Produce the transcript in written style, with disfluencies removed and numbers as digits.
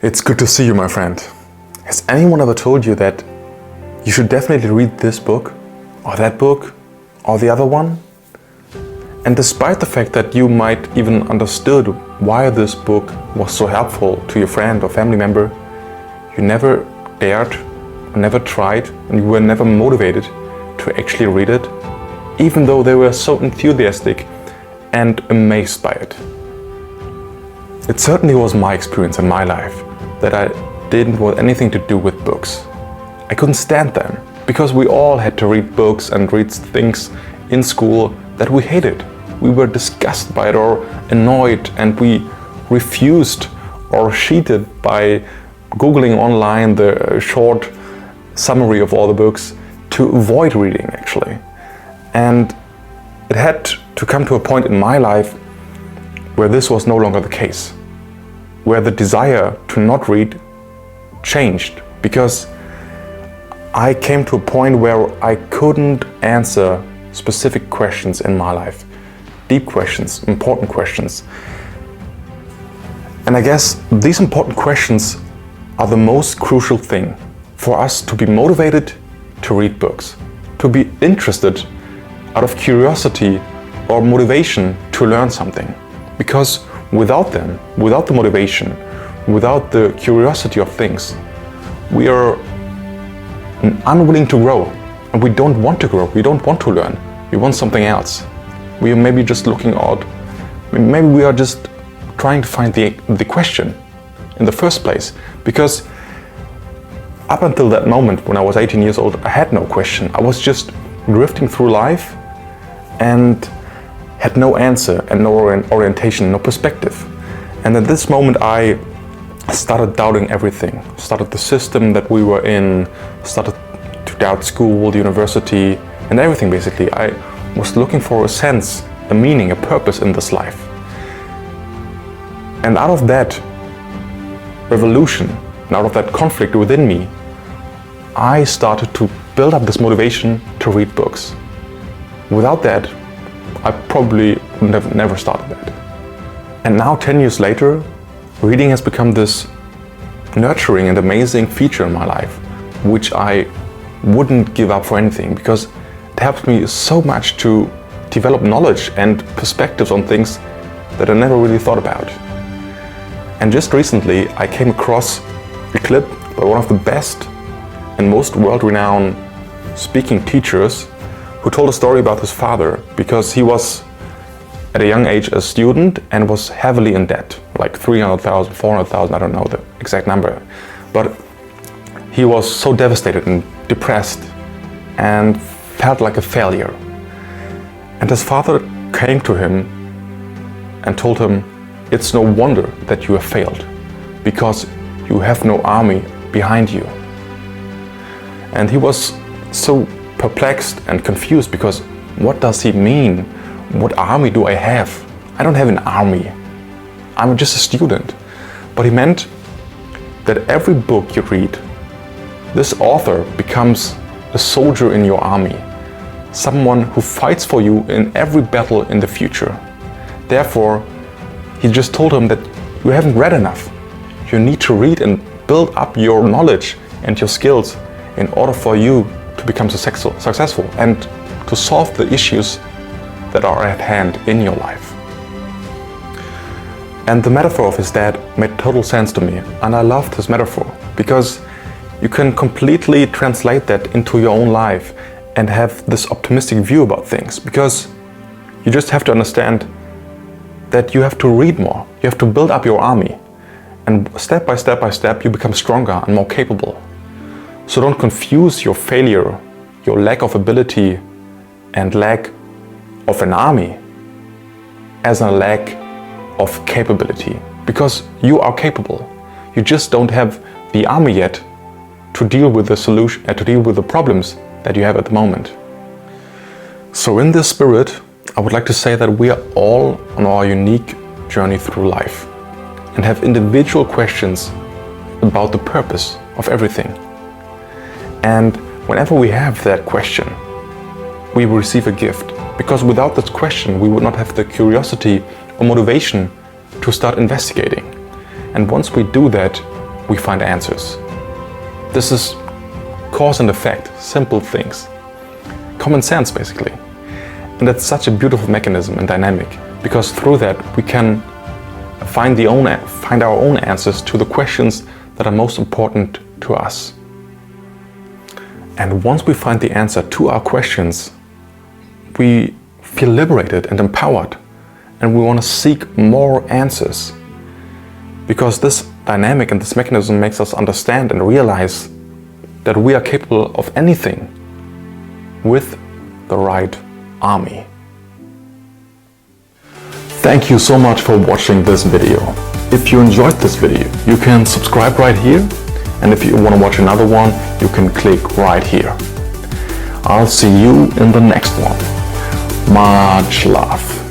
It's good to see you, my friend. Has anyone ever told you that you should definitely read this book, or that book, or the other one? And despite the fact that you might even understood why this book was so helpful to your friend or family member, you never dared, or never tried, and you were never motivated to actually read it, even though they were so enthusiastic and amazed by it. It certainly was my experience in my life that I didn't want anything to do with books. I couldn't stand them because we all had to read books and read things in school that we hated. We were disgusted by it or annoyed, and we refused or cheated by Googling online the short summary of all the books to avoid reading, actually. And it had to come to a point in my life where this was no longer the case, where the desire to not read changed, because I came to a point where I couldn't answer specific questions in my life, deep questions, important questions. And I guess these important questions are the most crucial thing for us to be motivated to read books, to be interested out of curiosity or motivation to learn something. Because without them, without the motivation, without the curiosity of things, we are unwilling to grow, and we don't want to grow, we don't want to learn, we want something else. We are maybe just looking out, maybe we are just trying to find the question in the first place, because up until that moment when I was 18 years old, I had no question. I was just drifting through life and had no answer and no orientation, no perspective. And at this moment I started doubting everything, started the system that we were in, started to doubt school, the university, and everything basically. I was looking for a sense, a meaning, a purpose in this life. And out of that revolution, and out of that conflict within me, I started to build up this motivation to read books. Without that, I probably would have never started that. And now, 10 years later, reading has become this nurturing and amazing feature in my life, which I wouldn't give up for anything, because it helps me so much to develop knowledge and perspectives on things that I never really thought about. And just recently, I came across a clip by one of the best and most world-renowned speaking teachers, who told a story about his father, because he was at a young age a student and was heavily in debt, like 300,000, 400,000, I don't know the exact number. But he was so devastated and depressed and felt like a failure. And his father came to him and told him, "It's no wonder that you have failed, because you have no army behind you." And he was so perplexed and confused, because what does he mean? What army do I have? I don't have an army. I'm just a student. But he meant that every book you read, this author becomes a soldier in your army, someone who fights for you in every battle in the future. Therefore, he just told him that you haven't read enough. You need to read and build up your knowledge and your skills in order for you to become successful and to solve the issues that are at hand in your life. And the metaphor of his dad made total sense to me, and I loved his metaphor, because you can completely translate that into your own life and have this optimistic view about things, because you just have to understand that you have to read more, you have to build up your army, and step by step you become stronger and more capable. So don't confuse your failure, your lack of ability and lack of an army as a lack of capability, because you are capable. You just don't have the army yet to deal with the solution, to deal with the problems that you have at the moment. So in this spirit, I would like to say that we are all on our unique journey through life and have individual questions about the purpose of everything. And whenever we have that question, we will receive a gift, because without this question, we would not have the curiosity or motivation to start investigating. And once we do that, we find answers. This is cause and effect, simple things. Common sense, basically. And that's such a beautiful mechanism and dynamic, because through that we can find our own answers to the questions that are most important to us. And once we find the answer to our questions, we feel liberated and empowered, and we want to seek more answers. Because this dynamic and this mechanism makes us understand and realize that we are capable of anything with the right army. Thank you so much for watching this video. If you enjoyed this video, you can subscribe right here, and if you want to watch another one, you can click right here. I'll see you in the next one. Much love.